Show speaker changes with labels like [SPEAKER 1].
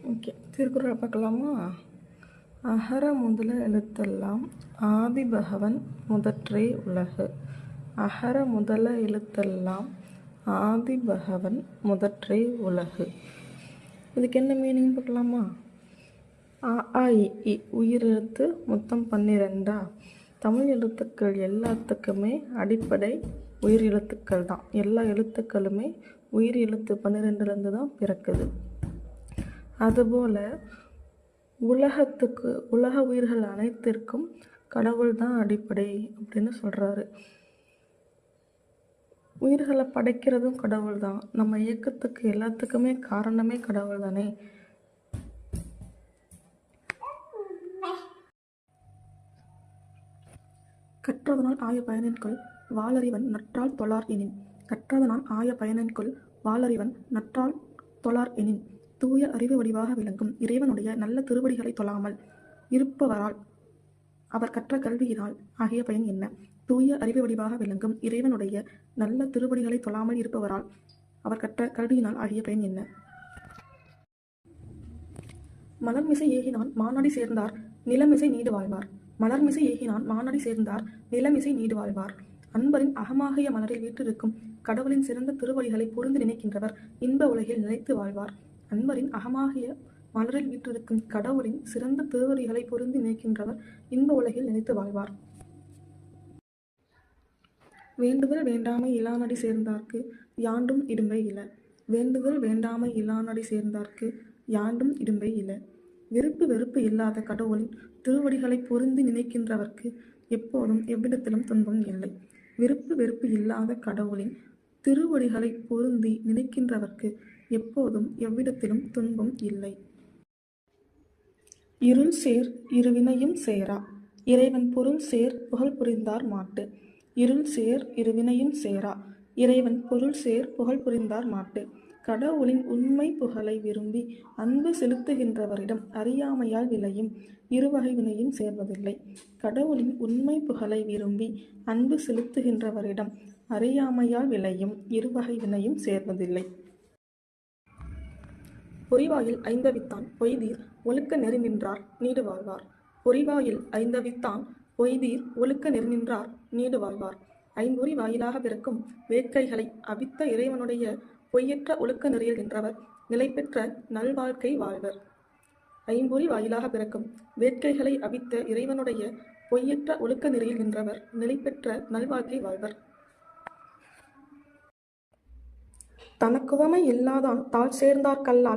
[SPEAKER 1] Okay, Thirukkural பார்க்கலாமா? அகர முதல எழுத்தெல்லாம் ஆதிபகவன் முதற்றே உலகு. அகர முதல எழுத்தெல்லாம் ஆதிபகவன் முதற்றே உலகு. இதுக்கு என்ன மீனிங் பார்க்கலாமா? அ ஆ இ உயிரெழுத்து மொத்தம் 12. தமிழ் எழுத்துக்கள் எல்லாத்துக்குமே அடிப்படை உயிர் எழுத்துக்கள் தான். எல்லா எழுத்துக்களுமே உயிர் எழுத்து 12லேருந்து தான் பிறக்குது. அதுபோல் உலக உயிர்கள் அனைத்திற்கும் கடவுள் தான் அடிப்படை அப்படின்னு சொல்கிறாரு. உயிர்களை படைக்கிறதும் கடவுள் தான். நம்ம இயக்கத்துக்கு எல்லாத்துக்குமே காரணமே கடவுள் தானே. கற்றதனால் ஆய பயனின்கொள் வாளறிவன் நற்றால் தொழார் எனின். கற்றதனால் ஆய பயனின்கொள் வாளறிவன் நற்றால் தொழார் எனின். தூய அறிவு வடிவாக விளங்கும் இறைவனுடைய நல்ல திருவடிகளை தொழாமல் இருப்பவரால் அவர் கற்ற கல்வியினால் ஆகிய பயன் என்ன? தூய அறிவு வடிவாக விளங்கும் இறைவனுடைய நல்ல திருவடிகளை தொழாமல் இருப்பவரால் அவர் கற்ற கல்வியினால் ஆகிய பயன் என்ன? மலர்மிசை ஏகினான் மானடி சேர்ந்தார் நிலமிசை நீடு வாழ்வார். மலர்மிசை ஏகினான் மானடி சேர்ந்தார் நிலமிசை நீடு வாழ்வார். அன்பரின் அகமாகிய மலரில் வீற்றிருக்கும் கடவுளின் சிறந்த திருவடிகளை பொருந்து நினைக்கின்றவர் இன்ப உலகில் நிலைத்து வாழ்வார். அன்பரின் அகமாகிய மலரில் வீற்றிருக்கும் கடவுளின் சிறந்த திருவடிகளை பொருந்து நினைக்கின்றவர் இன்ப உலகில் நிலைத்து வாழ்வார். வேண்டுதல் வேண்டாமை இலானடி சேர்ந்தார்க்கு யாண்டும் இடும்பை இல. வேண்டுதல் வேண்டாமை இலானடி சேர்ந்தார்க்கு யாண்டும் இடும்பை இல. விருப்பு வெறுப்பு இல்லாத கடவுளின் திருவடிகளை பொருந்தி நினைக்கின்றவர்க்கு எப்போதும் எவ்விடத்திலும் துன்பம் இல்லை. விருப்பு வெறுப்பு இல்லாத கடவுளின் திருவடிகளை பொருந்தி நினைக்கின்றவர்க்கு எப்போதும் எவ்விடத்திலும் துன்பம் இல்லை. இருள் சேர் இருவினையும் சேரா இறைவன் பொருள் சேர் புகழ் புரிந்தார் மாட்டு. இருள் சேர் இருவினையும் சேரா இறைவன் பொருள் சேர் புகழ் புரிந்தார் மாட்டு. கடவுளின் உண்மை புகழை விரும்பி அன்பு செலுத்துகின்றவரிடம் அறியாமையால் விளையும் இருவகை வினையும் சேர்வதில்லை. கடவுளின் உண்மை புகழை விரும்பி அன்பு செலுத்துகின்றவரிடம் அறியாமையால் விளையும் இருவகை வினையும் சேர்வதில்லை. பொறிவாயில் ஐந்தவித்தான் பொய்தீர் ஒழுக்க நெறி நின்றார் நீடு வாழ்வார். பொறிவாயில் ஐந்தவித்தான் பொய்தீர் ஒழுக்க நெறி நின்றார் நீடு வாழ்வார். ஐம்பொறி வாயிலாக பிறக்கும் வேட்கைகளை அவித்த இறைவனுடைய பொய்யற்ற ஒழுக்க நெறியில் நின்றவர் நிலை பெற்ற நல்வாழ்க்கை வாழ்வர். ஐம்பொறி வாயிலாக பிறக்கும் வேட்கைகளை அவித்த இறைவனுடைய பொய்யற்ற ஒழுக்க நெறியில் நின்றவர் நிலை பெற்ற நல்வாழ்க்கை வாழ்வர். தனக்குவமை இல்லாதான் தாழ் சேர்ந்தார் கல்லால்